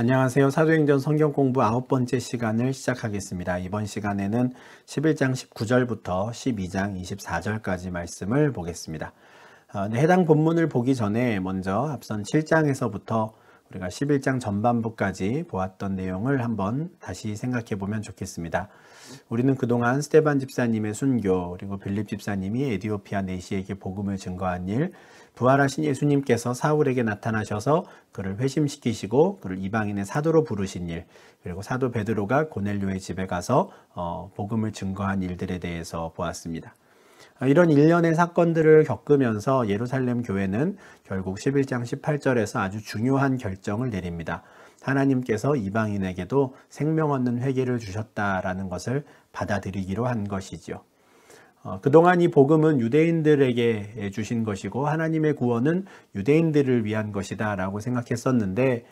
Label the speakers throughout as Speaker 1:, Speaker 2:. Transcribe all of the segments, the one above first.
Speaker 1: 안녕하세요. 사도행전 성경 공부 9번째 시간을 시작하겠습니다. 이번 시간에는 11장 19절부터 12장 24절까지 말씀을 보겠습니다. 해당 본문을 보기 전에 먼저 앞선 7장에서부터 우리가 11장 전반부까지 보았던 내용을 한번 다시 생각해 보면 좋겠습니다. 우리는 그동안 스데반 집사님의 순교, 그리고 빌립 집사님이 에디오피아 내시에게 복음을 증거한 일, 부활하신 예수님께서 사울에게 나타나셔서 그를 회심시키시고 그를 이방인의 사도로 부르신 일, 그리고 사도 베드로가 고넬료의 집에 가서 복음을 증거한 일들에 대해서 보았습니다. 이런 일련의 사건들을 겪으면서 예루살렘 교회는 결국 11장 18절에서 아주 중요한 결정을 내립니다. 하나님께서 이방인에게도 생명 얻는 회개를 주셨다라는 것을 받아들이기로 한 것이죠. 그동안 이 복음은 유대인들에게 주신 것이고 하나님의 구원은 유대인들을 위한 것이다 라고 생각했었는데,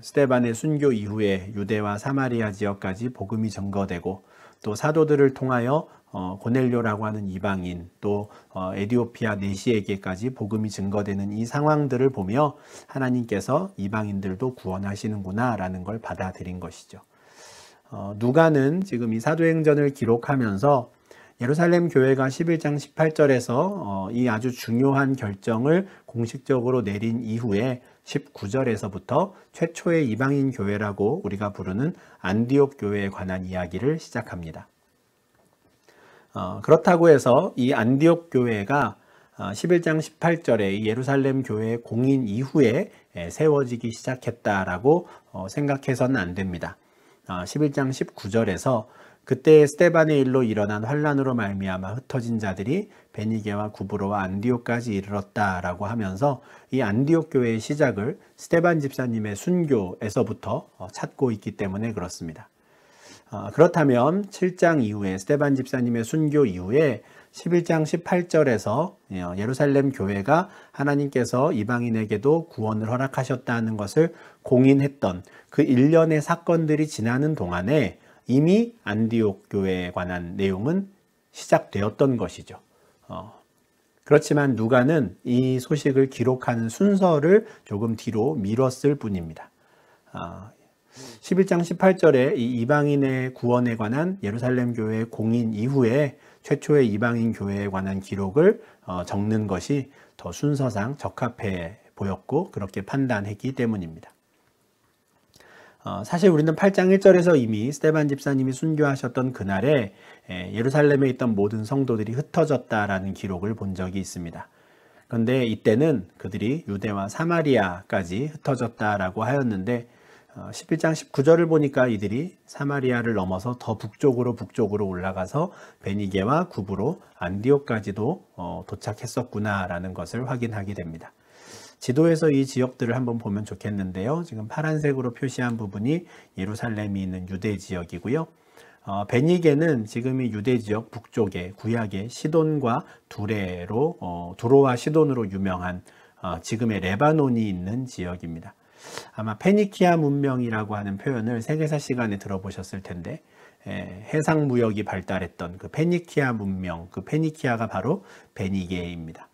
Speaker 1: 스데반의 순교 이후에 유대와 사마리아 지역까지 복음이 전거되고 또 사도들을 통하여 고넬료라고 하는 이방인, 또 에디오피아 내시에게까지 복음이 증거되는 이 상황들을 보며 하나님께서 이방인들도 구원하시는구나 라는 걸 받아들인 것이죠. 누가는 지금 이 사도행전을 기록하면서 예루살렘 교회가 11장 18절에서 이 아주 중요한 결정을 공식적으로 내린 이후에 19절에서부터 최초의 이방인 교회라고 우리가 부르는 안디옥 교회에 관한 이야기를 시작합니다. 그렇다고 해서 이 안디옥 교회가 11장 18절에 예루살렘 교회의 공인 이후에 세워지기 시작했다라고 생각해서는 안 됩니다. 11장 19절에서 그때 스데반의 일로 일어난 환란으로 말미암아 흩어진 자들이 베니게와 구브로와 안디옥까지 이르렀다라고 하면서 이 안디옥 교회의 시작을 스데반 집사님의 순교에서부터 찾고 있기 때문에 그렇습니다. 그렇다면 7장 이후에 스데반 집사님의 순교 이후에 11장 18절에서 예루살렘 교회가 하나님께서 이방인에게도 구원을 허락하셨다는 것을 공인했던 그 일련의 사건들이 지나는 동안에 이미 안디옥 교회에 관한 내용은 시작되었던 것이죠. 그렇지만 누가는 이 소식을 기록하는 순서를 조금 뒤로 미뤘을 뿐입니다. 11장 18절에 이 이방인의 구원에 관한 예루살렘 교회의 공인 이후에 최초의 이방인 교회에 관한 기록을 적는 것이 더 순서상 적합해 보였고 그렇게 판단했기 때문입니다. 사실 우리는 8장 1절에서 이미 스데반 집사님이 순교하셨던 그날에 예루살렘에 있던 모든 성도들이 흩어졌다라는 기록을 본 적이 있습니다. 그런데 이때는 그들이 유대와 사마리아까지 흩어졌다라고 하였는데 11장 19절을 보니까 이들이 사마리아를 넘어서 더 북쪽으로 올라가서 베니게와 구브로 안디옥까지도 도착했었구나라는 것을 확인하게 됩니다. 지도에서 이 지역들을 한번 보면 좋겠는데요. 지금 파란색으로 표시한 부분이 예루살렘이 있는 유대 지역이고요. 베니게는 지금이 유대 지역 북쪽에 구약의 시돈과 두로와 시돈으로 유명한 지금의 레바논이 있는 지역입니다. 아마 페니키아 문명이라고 하는 표현을 세계사 시간에 들어보셨을 텐데, 해상무역이 발달했던 그 페니키아 문명, 그 페니키아가 바로 베니게입니다.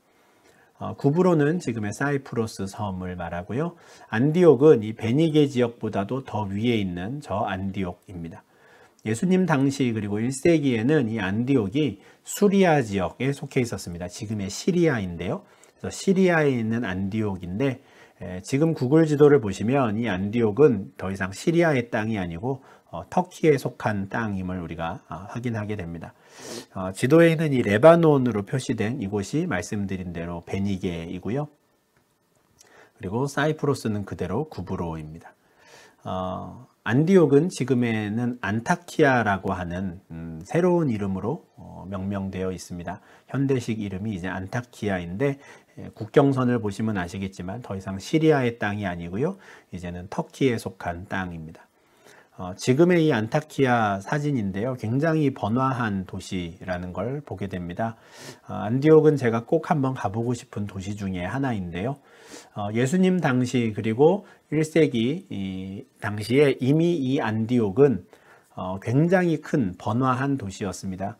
Speaker 1: 구브로는 지금의 사이프러스 섬을 말하고요. 안디옥은 이 베니게 지역보다도 더 위에 있는 저 안디옥입니다. 예수님 당시 그리고 1세기에는 이 안디옥이 수리아 지역에 속해 있었습니다. 지금의 시리아인데요. 그래서 시리아에 있는 안디옥인데 지금 구글 지도를 보시면 이 안디옥은 더 이상 시리아의 땅이 아니고 터키에 속한 땅임을 우리가 확인하게 됩니다. 지도에 있는 이 레바논으로 표시된 이곳이 말씀드린 대로 베니게이고요. 그리고 사이프러스는 그대로 구브로입니다. 안디옥은 지금에는 안타키아라고 하는 새로운 이름으로 명명되어 있습니다. 현대식 이름이 이제 안타키아인데 국경선을 보시면 아시겠지만 더 이상 시리아의 땅이 아니고요. 이제는 터키에 속한 땅입니다. 지금의 이 안타키아 사진인데요. 굉장히 번화한 도시라는 걸 보게 됩니다. 안디옥은 제가 꼭 한번 가보고 싶은 도시 중에 하나인데요. 예수님 당시 그리고 1세기 당시에 이미 이 안디옥은 굉장히 큰 번화한 도시였습니다.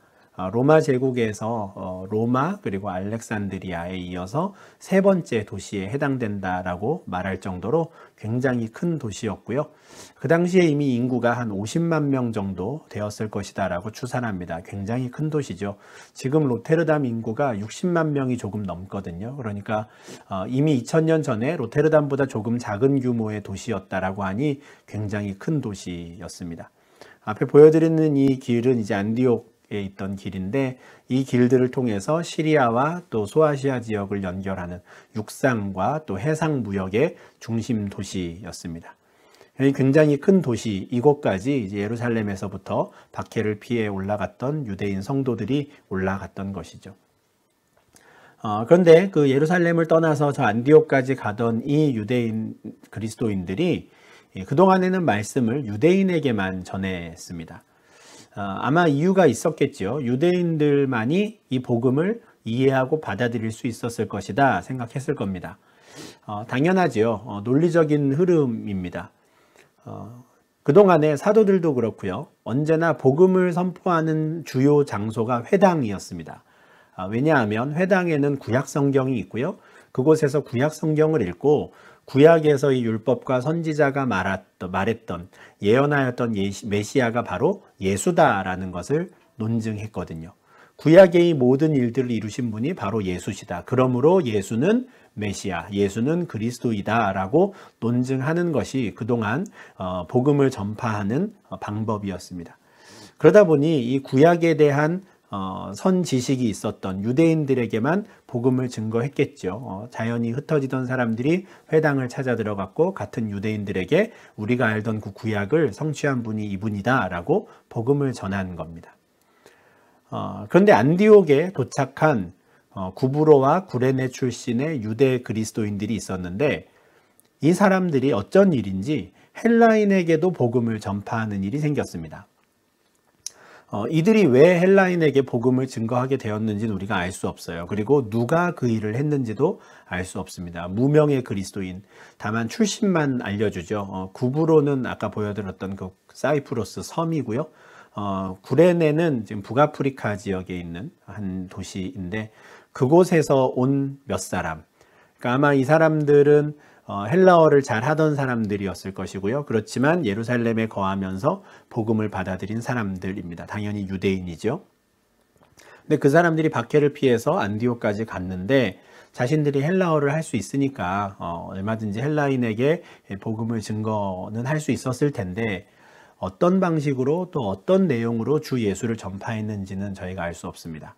Speaker 1: 로마 제국에서 로마 그리고 알렉산드리아에 이어서 세 번째 도시에 해당된다라고 말할 정도로 굉장히 큰 도시였고요. 그 당시에 이미 인구가 한 50만 명 정도 되었을 것이다라고 추산합니다. 굉장히 큰 도시죠. 지금 로테르담 인구가 60만 명이 조금 넘거든요. 그러니까 이미 2000년 전에 로테르담보다 조금 작은 규모의 도시였다라고 하니 굉장히 큰 도시였습니다. 앞에 보여드리는 이 길은 이제 안디옥에 있던 길인데, 이 길들을 통해서 시리아와 또 소아시아 지역을 연결하는 육상과 또 해상 무역의 중심 도시였습니다. 굉장히 큰 도시, 이곳까지 이제 예루살렘에서부터 박해를 피해 올라갔던 유대인 성도들이 올라갔던 것이죠. 그런데 그 예루살렘을 떠나서 저 안디옥까지 가던 이 유대인 그리스도인들이 그동안에는 말씀을 유대인에게만 전했습니다. 아마 이유가 있었겠죠. 유대인들만이 이 복음을 이해하고 받아들일 수 있었을 것이다 생각했을 겁니다. 당연하지요. 논리적인 흐름입니다. 그동안에 사도들도 그렇고요. 언제나 복음을 선포하는 주요 장소가 회당이었습니다. 왜냐하면 회당에는 구약 성경이 있고요. 그곳에서 구약 성경을 읽고 구약에서 이 율법과 선지자가 말했던 예언하였던 메시아가 바로 예수다라는 것을 논증했거든요. 구약의 이 모든 일들을 이루신 분이 바로 예수시다. 그러므로 예수는 메시아, 예수는 그리스도이다라고 논증하는 것이 그동안 복음을 전파하는 방법이었습니다. 그러다 보니 이 구약에 대한 선 지식이 있었던 유대인들에게만 복음을 증거했겠죠. 자연히 흩어지던 사람들이 회당을 찾아 들어갔고 같은 유대인들에게 우리가 알던 그 구약을 성취한 분이 이분이다 라고 복음을 전한 겁니다. 그런데 안디옥에 도착한 구브로와 구레네 출신의 유대 그리스도인들이 있었는데, 이 사람들이 어쩐 일인지 헬라인에게도 복음을 전파하는 일이 생겼습니다. 이들이 왜 헬라인에게 복음을 증거하게 되었는지는 우리가 알 수 없어요. 그리고 누가 그 일을 했는지도 알 수 없습니다. 무명의 그리스도인, 다만 출신만 알려주죠. 구브로는 아까 보여드렸던 그 사이프러스 섬이고요. 구레네는 지금 북아프리카 지역에 있는 한 도시인데, 그곳에서 온 몇 사람, 그러니까 아마 이 사람들은 헬라어를 잘 하던 사람들이었을 것이고요. 그렇지만 예루살렘에 거하면서 복음을 받아들인 사람들입니다. 당연히 유대인이죠. 근데 그 사람들이 박해를 피해서 안디옥까지 갔는데, 자신들이 헬라어를 할 수 있으니까 얼마든지 헬라인에게 복음을 증거는 할 수 있었을 텐데, 어떤 방식으로 또 어떤 내용으로 주 예수를 전파했는지는 저희가 알 수 없습니다.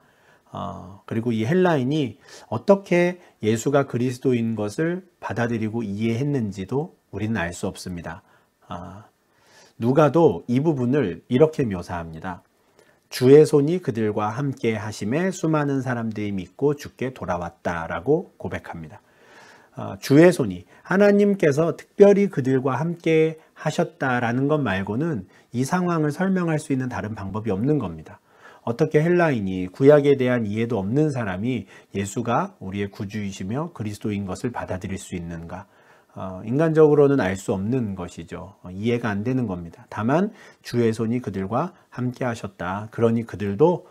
Speaker 1: 그리고 이 헬라인이 어떻게 예수가 그리스도인 것을 받아들이고 이해했는지도 우리는 알 수 없습니다. 누가도 이 부분을 이렇게 묘사합니다. 주의 손이 그들과 함께 하심에 수많은 사람들이 믿고 주께 돌아왔다라고 고백합니다. 주의 손이, 하나님께서 특별히 그들과 함께 하셨다라는 것 말고는 이 상황을 설명할 수 있는 다른 방법이 없는 겁니다. 어떻게 헬라인이, 구약에 대한 이해도 없는 사람이 예수가 우리의 구주이시며 그리스도인 것을 받아들일 수 있는가? 인간적으로는 알 수 없는 것이죠. 이해가 안 되는 겁니다. 다만 주의 손이 그들과 함께 하셨다. 그러니 그들도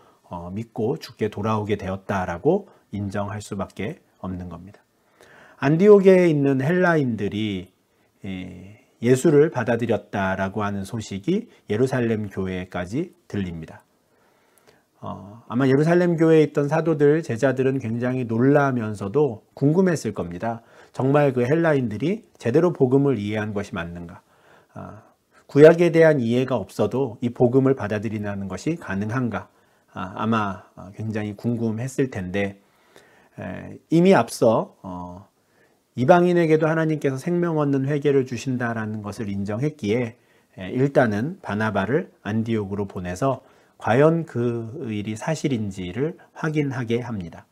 Speaker 1: 믿고 주께 돌아오게 되었다라고 인정할 수밖에 없는 겁니다. 안디옥에 있는 헬라인들이 예수를 받아들였다라고 하는 소식이 예루살렘 교회까지 들립니다. 아마 예루살렘 교회에 있던 사도들, 제자들은 굉장히 놀라면서도 궁금했을 겁니다. 정말 그 헬라인들이 제대로 복음을 이해한 것이 맞는가? 구약에 대한 이해가 없어도 이 복음을 받아들이는 것이 가능한가? 아마 굉장히 궁금했을 텐데, 이미 앞서 이방인에게도 하나님께서 생명 얻는 회개를 주신다라는 것을 인정했기에 일단은 바나바를 안디옥으로 보내서 과연 그 일이 사실인지를 확인하게 합니다.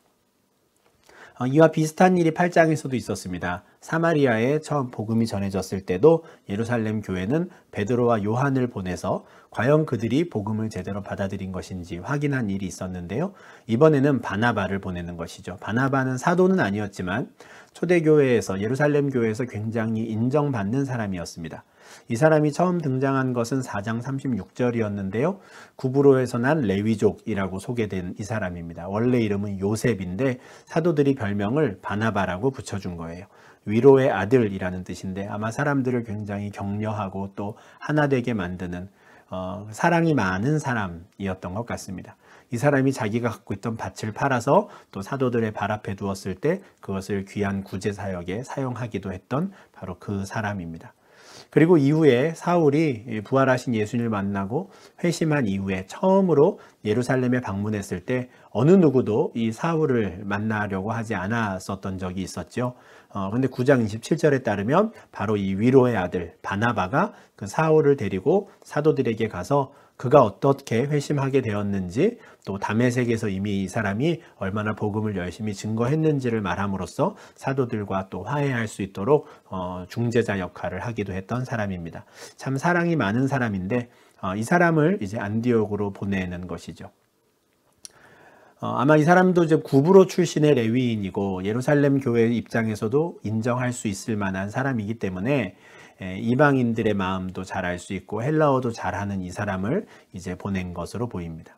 Speaker 1: 이와 비슷한 일이 8장에서도 있었습니다. 사마리아에 처음 복음이 전해졌을 때도 예루살렘 교회는 베드로와 요한을 보내서 과연 그들이 복음을 제대로 받아들인 것인지 확인한 일이 있었는데요. 이번에는 바나바를 보내는 것이죠. 바나바는 사도는 아니었지만 초대교회에서 예루살렘 교회에서 굉장히 인정받는 사람이었습니다. 이 사람이 처음 등장한 것은 4장 36절이었는데요. 구브로에서 난 레위족이라고 소개된 이 사람입니다. 원래 이름은 요셉인데 사도들이 별명을 바나바라고 붙여준 거예요. 위로의 아들이라는 뜻인데 아마 사람들을 굉장히 격려하고 또 하나 되게 만드는 사랑이 많은 사람이었던 것 같습니다. 이 사람이 자기가 갖고 있던 밭을 팔아서 또 사도들의 발 앞에 두었을 때 그것을 귀한 구제 사역에 사용하기도 했던 바로 그 사람입니다. 그리고 이후에 사울이 부활하신 예수님을 만나고 회심한 이후에 처음으로 예루살렘에 방문했을 때 어느 누구도 이 사울을 만나려고 하지 않았었던 적이 있었죠. 근데 9장 27절에 따르면 바로 이 위로의 아들 바나바가 그 사울을 데리고 사도들에게 가서 그가 어떻게 회심하게 되었는지 또 다메섹에서 이미 이 사람이 얼마나 복음을 열심히 증거했는지를 말함으로써 사도들과 또 화해할 수 있도록 중재자 역할을 하기도 했던 사람입니다. 참 사랑이 많은 사람인데 이 사람을 이제 안디옥으로 보내는 것이죠. 아마 이 사람도 이제 구브로 출신의 레위인이고 예루살렘 교회 입장에서도 인정할 수 있을 만한 사람이기 때문에 이방인들의 마음도 잘 알 수 있고 헬라어도 잘하는 이 사람을 이제 보낸 것으로 보입니다.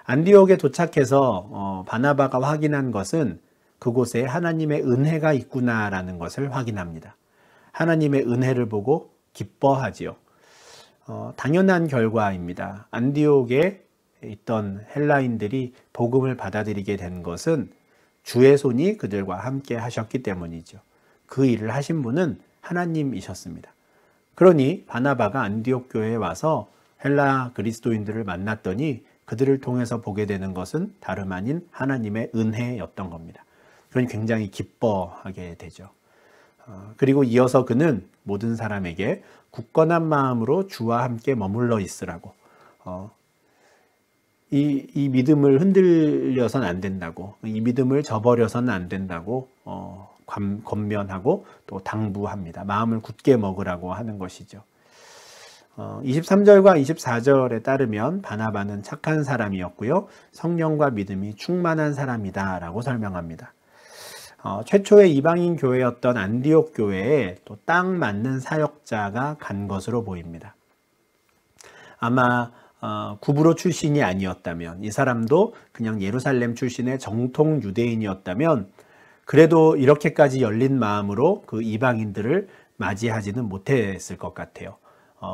Speaker 1: 안디옥에 도착해서 바나바가 확인한 것은 그곳에 하나님의 은혜가 있구나라는 것을 확인합니다. 하나님의 은혜를 보고 기뻐하지요. 당연한 결과입니다. 안디옥에 있던 헬라인들이 복음을 받아들이게 된 것은 주의 손이 그들과 함께 하셨기 때문이죠. 그 일을 하신 분은 하나님이셨습니다. 그러니 바나바가 안디옥 교회에 와서 헬라 그리스도인들을 만났더니 그들을 통해서 보게 되는 것은 다름 아닌 하나님의 은혜였던 겁니다. 그러니 굉장히 기뻐하게 되죠. 그리고 이어서 그는 모든 사람에게 굳건한 마음으로 주와 함께 머물러 있으라고 이 믿음을 흔들려서는 안 된다고 이 믿음을 저버려서는 안 된다고 권면하고 또 당부합니다. 마음을 굳게 먹으라고 하는 것이죠. 23절과 24절에 따르면 바나바는 착한 사람이었고요. 성령과 믿음이 충만한 사람이다 라고 설명합니다. 최초의 이방인 교회였던 안디옥 교회에 또 딱 맞는 사역자가 간 것으로 보입니다. 아마 구브로 출신이 아니었다면 이 사람도 그냥 예루살렘 출신의 정통 유대인이었다면 그래도 이렇게까지 열린 마음으로 그 이방인들을 맞이하지는 못했을 것 같아요.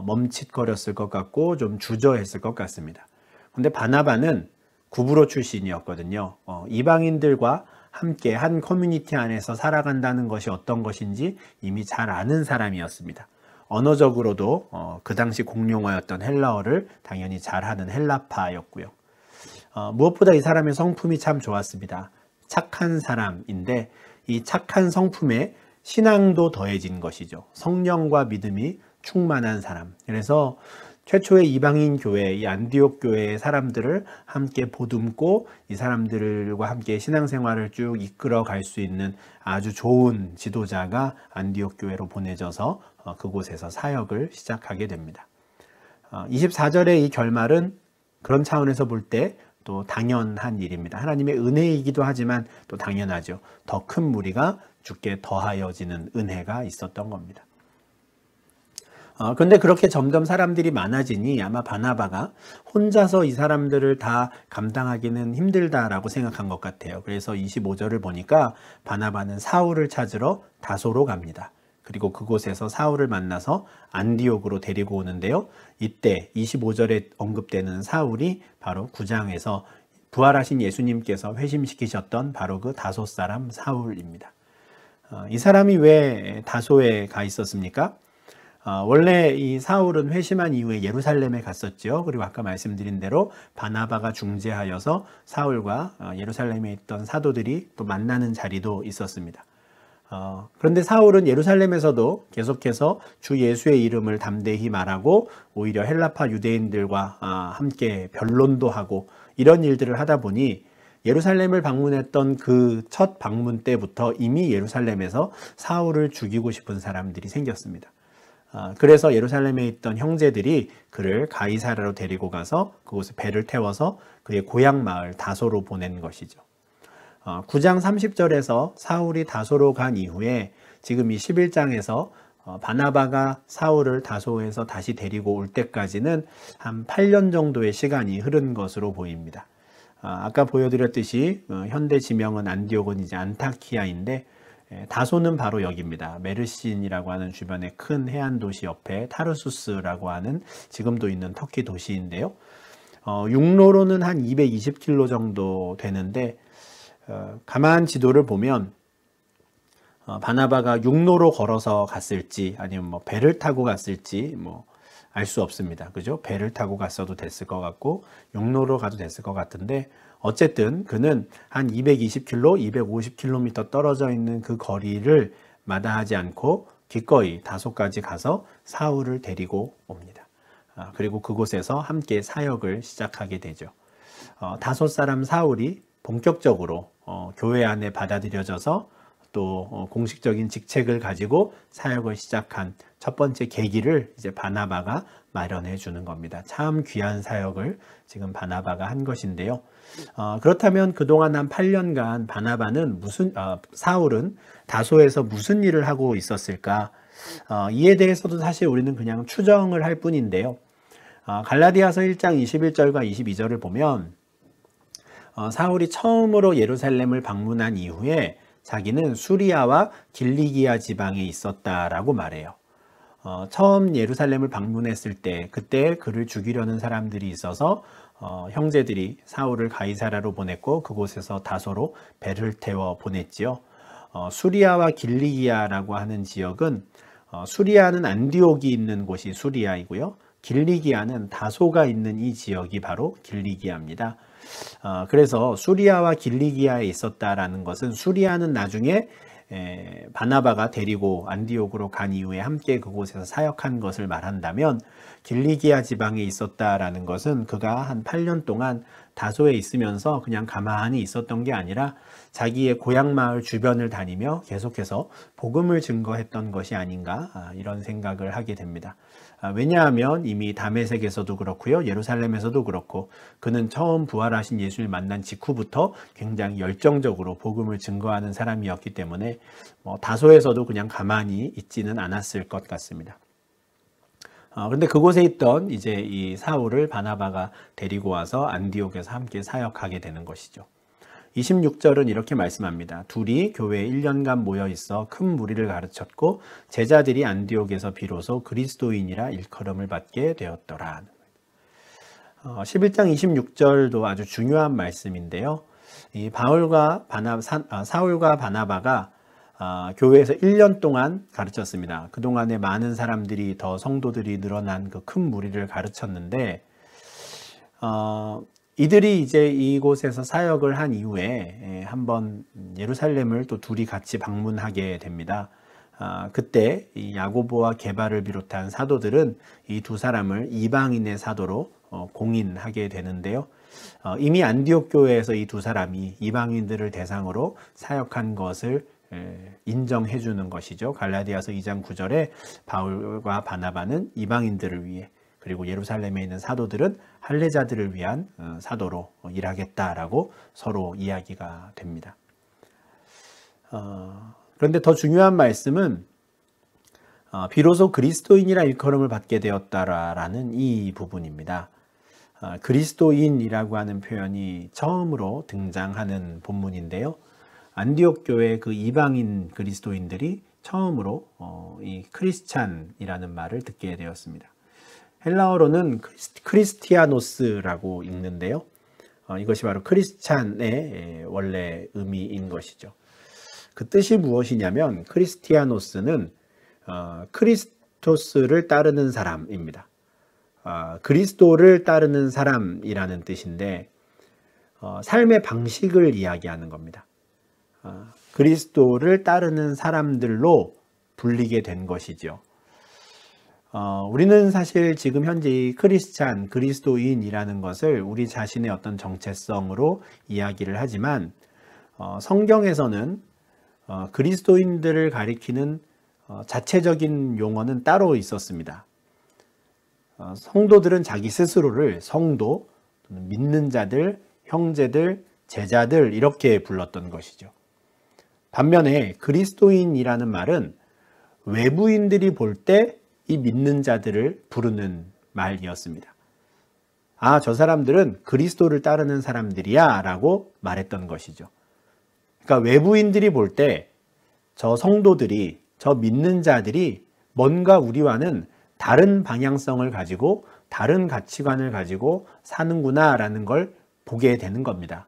Speaker 1: 멈칫거렸을 것 같고 좀 주저했을 것 같습니다. 근데 바나바는 구브로 출신이었거든요. 이방인들과 함께 한 커뮤니티 안에서 살아간다는 것이 어떤 것인지 이미 잘 아는 사람이었습니다. 언어적으로도 그 당시 공용어였던 헬라어를 당연히 잘하는 헬라파였고요. 무엇보다 이 사람의 성품이 참 좋았습니다. 착한 사람인데 이 착한 성품에 신앙도 더해진 것이죠. 성령과 믿음이 충만한 사람. 그래서 최초의 이방인 교회, 이 안디옥 교회의 사람들을 함께 보듬고 이 사람들과 함께 신앙생활을 쭉 이끌어 갈 수 있는 아주 좋은 지도자가 안디옥 교회로 보내져서 그곳에서 사역을 시작하게 됩니다. 24절의 이 결말은 그런 차원에서 볼 때 또 당연한 일입니다. 하나님의 은혜이기도 하지만 또 당연하죠. 더 큰 무리가 주께 더하여지는 은혜가 있었던 겁니다. 그런데 그렇게 점점 사람들이 많아지니 아마 바나바가 혼자서 이 사람들을 다 감당하기는 힘들다라고 생각한 것 같아요. 그래서 25절을 보니까 바나바는 사울을 찾으러 다소로 갑니다. 그리고 그곳에서 사울을 만나서 안디옥으로 데리고 오는데요. 이때 25절에 언급되는 사울이 바로 9장에서 부활하신 예수님께서 회심시키셨던 바로 그 다소 사람 사울입니다. 이 사람이 왜 다소에 가 있었습니까? 원래 이 사울은 회심한 이후에 예루살렘에 갔었죠. 그리고 아까 말씀드린 대로 바나바가 중재하여서 사울과 예루살렘에 있던 사도들이 또 만나는 자리도 있었습니다. 그런데 사울은 예루살렘에서도 계속해서 주 예수의 이름을 담대히 말하고 오히려 헬라파 유대인들과 함께 변론도 하고 이런 일들을 하다 보니 예루살렘을 방문했던 그 첫 방문 때부터 이미 예루살렘에서 사울을 죽이고 싶은 사람들이 생겼습니다. 그래서 예루살렘에 있던 형제들이 그를 가이사랴로 데리고 가서 그곳에 배를 태워서 그의 고향 마을 다소로 보낸 것이죠. 9장 30절에서 사울이 다소로 간 이후에 지금 이 11장에서 바나바가 사울을 다소에서 다시 데리고 올 때까지는 한 8년 정도의 시간이 흐른 것으로 보입니다. 아까 보여드렸듯이 현대 지명은 안디옥은 이제 안타키아인데, 다소는 바로 여기입니다. 메르신이라고 하는 주변의 큰 해안 도시 옆에 타르수스라고 하는 지금도 있는 터키 도시인데요. 육로로는 한 220km 정도 되는데, 가만 지도를 보면 바나바가 육로로 걸어서 갔을지 아니면 뭐 배를 타고 갔을지 뭐 알 수 없습니다. 그죠? 배를 타고 갔어도 됐을 것 같고 육로로 가도 됐을 것 같은데, 어쨌든 그는 한 220km, 250km 떨어져 있는 그 거리를 마다하지 않고 기꺼이 다소까지 가서 사울을 데리고 옵니다. 그리고 그곳에서 함께 사역을 시작하게 되죠. 다소 사람 사울이 본격적으로 교회 안에 받아들여져서 또 공식적인 직책을 가지고 사역을 시작한 첫 번째 계기를 이제 바나바가 마련해 주는 겁니다. 참 귀한 사역을 지금 바나바가 한 것인데요. 그렇다면 그동안 한 8년간 바나바는 사울은 다소에서 무슨 일을 하고 있었을까? 이에 대해서도 사실 우리는 그냥 추정을 할 뿐인데요. 갈라디아서 1장 21절과 22절을 보면 사울이 처음으로 예루살렘을 방문한 이후에 자기는 수리아와 길리기아 지방에 있었다라고 말해요. 처음 예루살렘을 방문했을 때 그때 그를 죽이려는 사람들이 있어서 형제들이 사울을 가이사라로 보냈고 그곳에서 다소로 배를 태워 보냈지요. 수리아와 길리기아라고 하는 지역은 수리아는 안디옥이 있는 곳이 수리아이고요. 길리기아는 다소가 있는 이 지역이 바로 길리기아입니다. 그래서 수리아와 길리기아에 있었다라는 것은 수리아는 나중에 바나바가 데리고 안디옥으로 간 이후에 함께 그곳에서 사역한 것을 말한다면, 길리기아 지방에 있었다라는 것은 그가 한 8년 동안 다소에 있으면서 그냥 가만히 있었던 게 아니라 자기의 고향 마을 주변을 다니며 계속해서 복음을 증거했던 것이 아닌가, 이런 생각을 하게 됩니다. 왜냐하면 이미 다메섹에서도 그렇고요, 예루살렘에서도 그렇고 그는 처음 부활하신 예수를 만난 직후부터 굉장히 열정적으로 복음을 증거하는 사람이었기 때문에 다소에서도 그냥 가만히 있지는 않았을 것 같습니다. 그런데 그곳에 있던 이제 이 사울을 바나바가 데리고 와서 안디옥에서 함께 사역하게 되는 것이죠. 26절은 이렇게 말씀합니다. 둘이 교회에 1년간 모여 있어 큰 무리를 가르쳤고 제자들이 안디옥에서 비로소 그리스도인이라 일컬음을 받게 되었더라. 11장 26절도 아주 중요한 말씀인데요. 이 사울과 바나바가 교회에서 1년 동안 가르쳤습니다. 그동안에 많은 사람들이, 더 성도들이 늘어난 그 큰 무리를 가르쳤는데, 이들이 이제 이곳에서 사역을 한 이후에 한번 예루살렘을 또 둘이 같이 방문하게 됩니다. 그때 이 야고보와 게바를 비롯한 사도들은 이 두 사람을 이방인의 사도로 공인하게 되는데요. 이미 안디옥 교회에서 이 두 사람이 이방인들을 대상으로 사역한 것을 인정해 주는 것이죠. 갈라디아서 2장 9절에 바울과 바나바는 이방인들을 위해, 그리고 예루살렘에 있는 사도들은 할례자들을 위한 사도로 일하겠다라고 서로 이야기가 됩니다. 그런데 더 중요한 말씀은 비로소 그리스도인이라 일컬음을 받게 되었다라는 이 부분입니다. 그리스도인이라고 하는 표현이 처음으로 등장하는 본문인데요. 안디옥 교회 그 이방인 그리스도인들이 처음으로 이 크리스찬이라는 말을 듣게 되었습니다. 헬라어로는 크리스티아노스라고 읽는데요. 이것이 바로 크리스찬의 원래 의미인 것이죠. 그 뜻이 무엇이냐면, 크리스티아노스는 크리스토스를 따르는 사람입니다. 그리스도를 따르는 사람이라는 뜻인데, 삶의 방식을 이야기하는 겁니다. 그리스도를 따르는 사람들로 불리게 된 것이죠. 우리는 사실 지금 현재 크리스찬, 그리스도인이라는 것을 우리 자신의 어떤 정체성으로 이야기를 하지만, 성경에서는 그리스도인들을 가리키는 자체적인 용어는 따로 있었습니다. 성도들은 자기 스스로를 성도, 믿는 자들, 형제들, 제자들 이렇게 불렀던 것이죠. 반면에 그리스도인이라는 말은 외부인들이 볼 때 이 믿는 자들을 부르는 말이었습니다. 아, 저 사람들은 그리스도를 따르는 사람들이야 라고 말했던 것이죠. 그러니까 외부인들이 볼 때 저 성도들이, 저 믿는 자들이 뭔가 우리와는 다른 방향성을 가지고 다른 가치관을 가지고 사는구나 라는 걸 보게 되는 겁니다.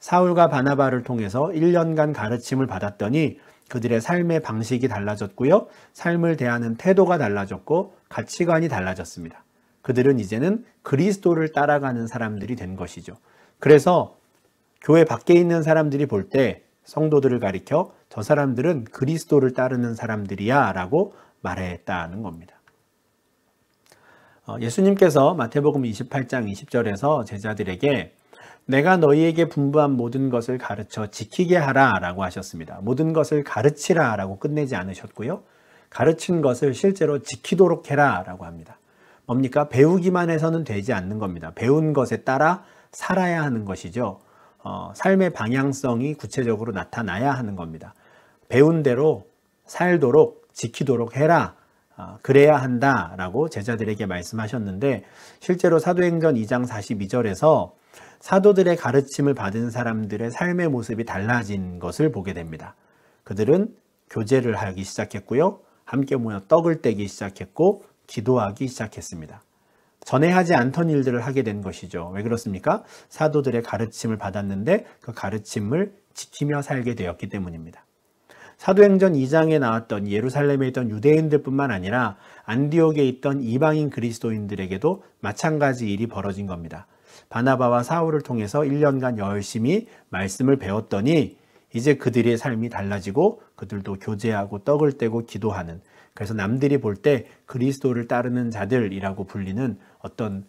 Speaker 1: 사울과 바나바를 통해서 1년간 가르침을 받았더니 그들의 삶의 방식이 달라졌고요. 삶을 대하는 태도가 달라졌고 가치관이 달라졌습니다. 그들은 이제는 그리스도를 따라가는 사람들이 된 것이죠. 그래서 교회 밖에 있는 사람들이 볼 때 성도들을 가리켜 저 사람들은 그리스도를 따르는 사람들이야 라고 말했다는 겁니다. 예수님께서 마태복음 28장 20절에서 제자들에게 내가 너희에게 분부한 모든 것을 가르쳐 지키게 하라 라고 하셨습니다. 모든 것을 가르치라 라고 끝내지 않으셨고요. 가르친 것을 실제로 지키도록 해라 라고 합니다. 뭡니까? 배우기만 해서는 되지 않는 겁니다. 배운 것에 따라 살아야 하는 것이죠. 삶의 방향성이 구체적으로 나타나야 하는 겁니다. 배운 대로 살도록 지키도록 해라. 그래야 한다라고 제자들에게 말씀하셨는데 실제로 사도행전 2장 42절에서 사도들의 가르침을 받은 사람들의 삶의 모습이 달라진 것을 보게 됩니다. 그들은 교제를 하기 시작했고요. 함께 모여 떡을 떼기 시작했고 기도하기 시작했습니다. 전에 하지 않던 일들을 하게 된 것이죠. 왜 그렇습니까? 사도들의 가르침을 받았는데 그 가르침을 지키며 살게 되었기 때문입니다. 사도행전 2장에 나왔던 예루살렘에 있던 유대인들뿐만 아니라 안디옥에 있던 이방인 그리스도인들에게도 마찬가지 일이 벌어진 겁니다. 바나바와 사울을 통해서 1년간 열심히 말씀을 배웠더니 이제 그들의 삶이 달라지고 그들도 교제하고 떡을 떼고 기도하는, 그래서 남들이 볼 때 그리스도를 따르는 자들이라고 불리는 어떤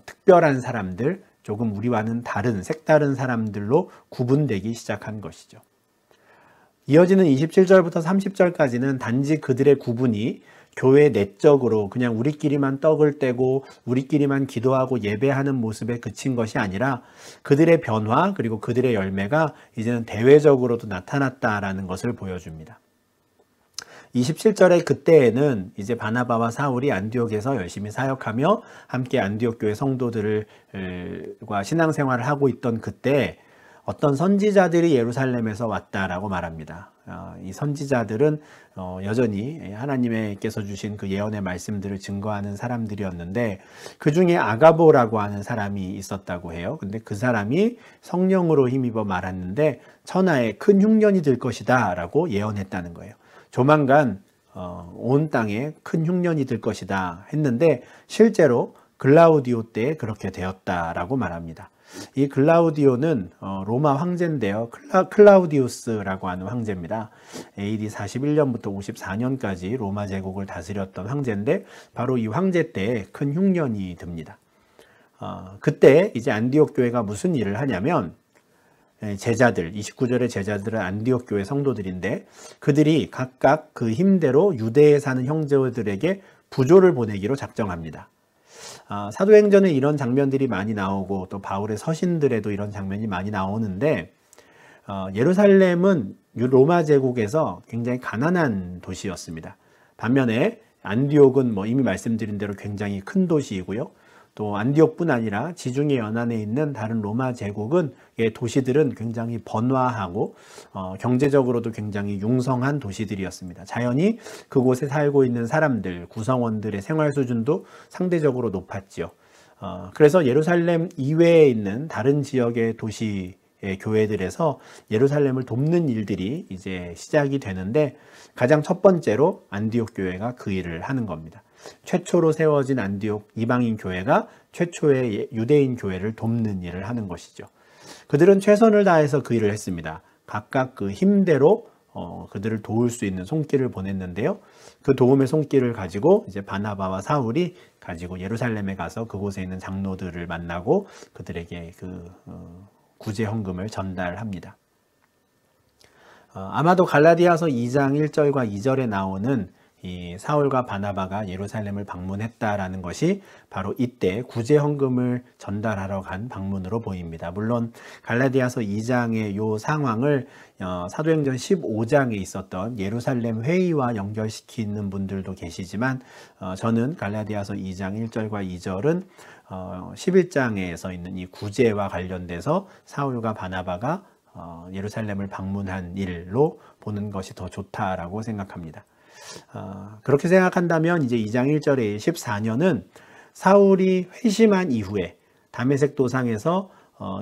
Speaker 1: 특별한 사람들, 조금 우리와는 다른 색다른 사람들로 구분되기 시작한 것이죠. 이어지는 27절부터 30절까지는 단지 그들의 구분이 교회 내적으로 그냥 우리끼리만 떡을 떼고 우리끼리만 기도하고 예배하는 모습에 그친 것이 아니라 그들의 변화 그리고 그들의 열매가 이제는 대외적으로도 나타났다라는 것을 보여줍니다. 27절의 그때에는 이제 바나바와 사울이 안디옥에서 열심히 사역하며 함께 안디옥 교회 성도들과 신앙생활을 하고 있던 그때 어떤 선지자들이 예루살렘에서 왔다라고 말합니다. 이 선지자들은 여전히 하나님께서 주신 그 예언의 말씀들을 증거하는 사람들이었는데 그 중에 아가보라고 하는 사람이 있었다고 해요. 근데 그 사람이 성령으로 힘입어 말했는데 천하에 큰 흉년이 들 것이다 라고 예언했다는 거예요. 조만간 온 땅에 큰 흉년이 들 것이다 했는데 실제로 글라우디오 때 그렇게 되었다라고 말합니다. 이 글라우디오는 로마 황제인데요. 클라우디우스라고 하는 황제입니다. AD 41년부터 54년까지 로마 제국을 다스렸던 황제인데 바로 이 황제 때 큰 흉년이 듭니다. 그때 이제 안디옥 교회가 무슨 일을 하냐면 제자들, 29절의 제자들은 안디옥 교회 성도들인데 그들이 각각 그 힘대로 유대에 사는 형제들에게 부조를 보내기로 작정합니다. 사도행전에 이런 장면들이 많이 나오고 또 바울의 서신들에도 이런 장면이 많이 나오는데 예루살렘은 로마 제국에서 굉장히 가난한 도시였습니다. 반면에 안디옥은 이미 말씀드린 대로 굉장히 큰 도시이고요. 또 안디옥뿐 아니라 지중해 연안에 있는 다른 로마 제국은 도시들은 굉장히 번화하고 경제적으로도 굉장히 융성한 도시들이었습니다. 자연히 그곳에 살고 있는 사람들, 구성원들의 생활 수준도 상대적으로 높았지요. 그래서 예루살렘 이외에 있는 다른 지역의 도시 교회들에서 예루살렘을 돕는 일들이 이제 시작이 되는데 가장 첫 번째로 안디옥 교회가 그 일을 하는 겁니다. 최초로 세워진 안디옥 이방인 교회가 최초의 유대인 교회를 돕는 일을 하는 것이죠. 그들은 최선을 다해서 그 일을 했습니다. 각각 그 힘대로 그들을 도울 수 있는 손길을 보냈는데요. 그 도움의 손길을 가지고 이제 바나바와 사울이 가지고 예루살렘에 가서 그곳에 있는 장로들을 만나고 그들에게 그 구제 헌금을 전달합니다. 아마도 갈라디아서 2장 1절과 2절에 나오는 이 사울과 바나바가 예루살렘을 방문했다라는 것이 바로 이때 구제 헌금을 전달하러 간 방문으로 보입니다. 물론 갈라디아서 2장의 요 상황을 사도행전 15장에 있었던 예루살렘 회의와 연결시키는 분들도 계시지만 저는 갈라디아서 2장 1절과 2절은 11장에서 있는 이 구제와 관련돼서 사울과 바나바가 예루살렘을 방문한 일로 보는 것이 더 좋다라고 생각합니다. 그렇게 생각한다면 이제 2장 1절의 14년은 사울이 회심한 이후에 다메섹 도상에서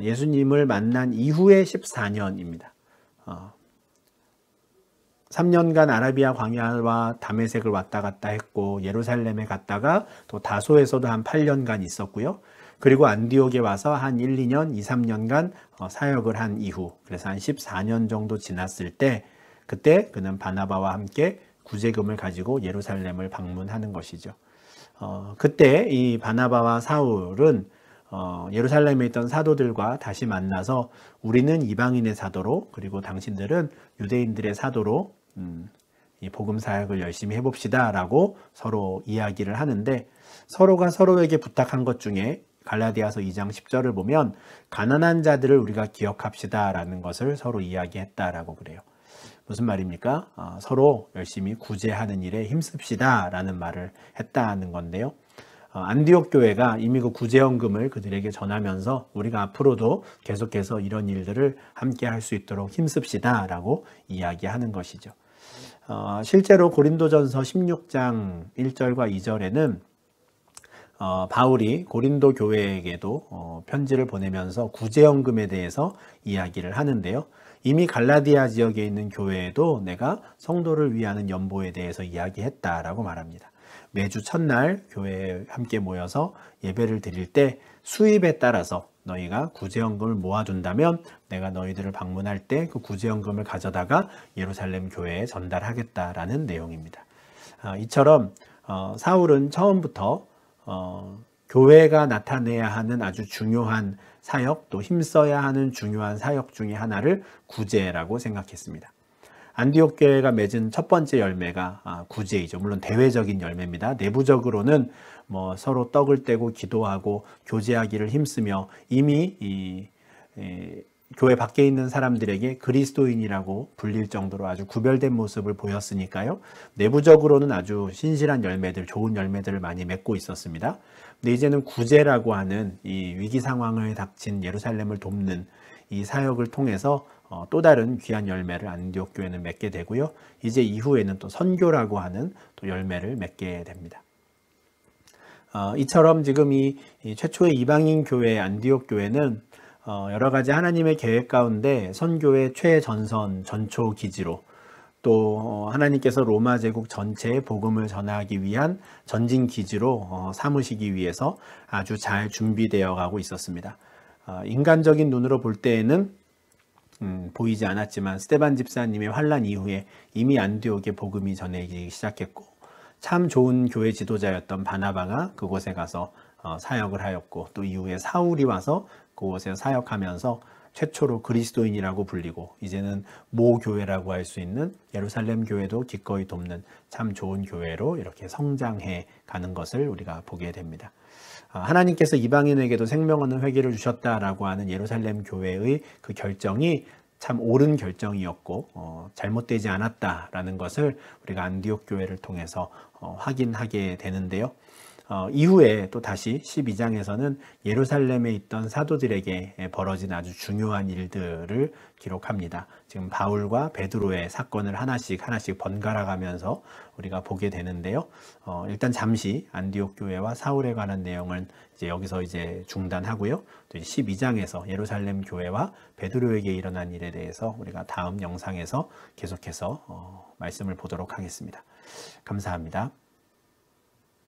Speaker 1: 예수님을 만난 이후의 14년입니다. 3년간 아라비아 광야와 다메섹을 왔다 갔다 했고 예루살렘에 갔다가 또 다소에서도 한 8년간 있었고요. 그리고 안디옥에 와서 한 1, 2년, 2, 3년간 사역을 한 이후, 그래서 한 14년 정도 지났을 때 그때 그는 바나바와 함께 구제금을 가지고 예루살렘을 방문하는 것이죠. 그때 이 바나바와 사울은 예루살렘에 있던 사도들과 다시 만나서 우리는 이방인의 사도로 그리고 당신들은 유대인들의 사도로 이 복음 사역을 열심히 해봅시다 라고 서로 이야기를 하는데 서로가 서로에게 부탁한 것 중에 갈라디아서 2장 10절을 보면 가난한 자들을 우리가 기억합시다 라는 것을 서로 이야기했다라고 그래요. 무슨 말입니까? 서로 열심히 구제하는 일에 힘씁시다 라는 말을 했다는 건데요. 안디옥 교회가 이미 그 구제헌금을 그들에게 전하면서 우리가 앞으로도 계속해서 이런 일들을 함께 할 수 있도록 힘씁시다 라고 이야기하는 것이죠. 실제로 고린도전서 16장 1절과 2절에는 바울이 고린도 교회에게도 편지를 보내면서 구제헌금에 대해서 이야기를 하는데요. 이미 갈라디아 지역에 있는 교회에도 내가 성도를 위하는 연보에 대해서 이야기했다라고 말합니다. 매주 첫날 교회에 함께 모여서 예배를 드릴 때 수입에 따라서 너희가 구제헌금을 모아둔다면 내가 너희들을 방문할 때 그 구제헌금을 가져다가 예루살렘 교회에 전달하겠다라는 내용입니다. 이처럼 사울은 처음부터 교회가 나타내야 하는 아주 중요한 사역, 또 힘써야 하는 중요한 사역 중에 하나를 구제라고 생각했습니다. 안디옥 교회가 맺은 첫 번째 열매가 구제이죠. 물론 대외적인 열매입니다. 내부적으로는 뭐 서로 떡을 떼고 기도하고 교제하기를 힘쓰며 이미 교회 밖에 있는 사람들에게 그리스도인이라고 불릴 정도로 아주 구별된 모습을 보였으니까요. 내부적으로는 아주 신실한 열매들, 좋은 열매들을 많이 맺고 있었습니다. 근데 이제는 구제라고 하는 이 위기 상황을 닥친 예루살렘을 돕는 이 사역을 통해서 또 다른 귀한 열매를 안디옥 교회는 맺게 되고요. 이제 이후에는 또 선교라고 하는 또 열매를 맺게 됩니다. 이처럼 지금 이 최초의 이방인 교회 안디옥 교회는 여러 가지 하나님의 계획 가운데 선교의 최전선 전초 기지로 또 하나님께서 로마 제국 전체에 복음을 전하기 위한 전진 기지로 삼으시기 위해서 아주 잘 준비되어 가고 있었습니다. 인간적인 눈으로 볼 때에는 보이지 않았지만 스데반 집사님의 환란 이후에 이미 안디옥에 복음이 전해지기 시작했고 참 좋은 교회 지도자였던 바나바가 그곳에 가서 사역을 하였고 또 이후에 사울이 와서 그곳에 사역하면서 최초로 그리스도인이라고 불리고 이제는 모 교회라고 할 수 있는 예루살렘 교회도 기꺼이 돕는 참 좋은 교회로 이렇게 성장해 가는 것을 우리가 보게 됩니다. 하나님께서 이방인에게도 생명 얻는 회개를 주셨다라고 하는 예루살렘 교회의 그 결정이 참 옳은 결정이었고 잘못되지 않았다라는 것을 우리가 안디옥 교회를 통해서 확인하게 되는데요. 이후에 또 다시 12장에서는 예루살렘에 있던 사도들에게 벌어진 아주 중요한 일들을 기록합니다. 지금 바울과 베드로의 사건을 하나씩 번갈아 가면서 우리가 보게 되는데요. 일단 잠시 안디옥 교회와 사울에 관한 내용은 이제 여기서 이제 중단하고요. 또 12장에서 예루살렘 교회와 베드로에게 일어난 일에 대해서 우리가 다음 영상에서 계속해서 말씀을 보도록 하겠습니다. 감사합니다.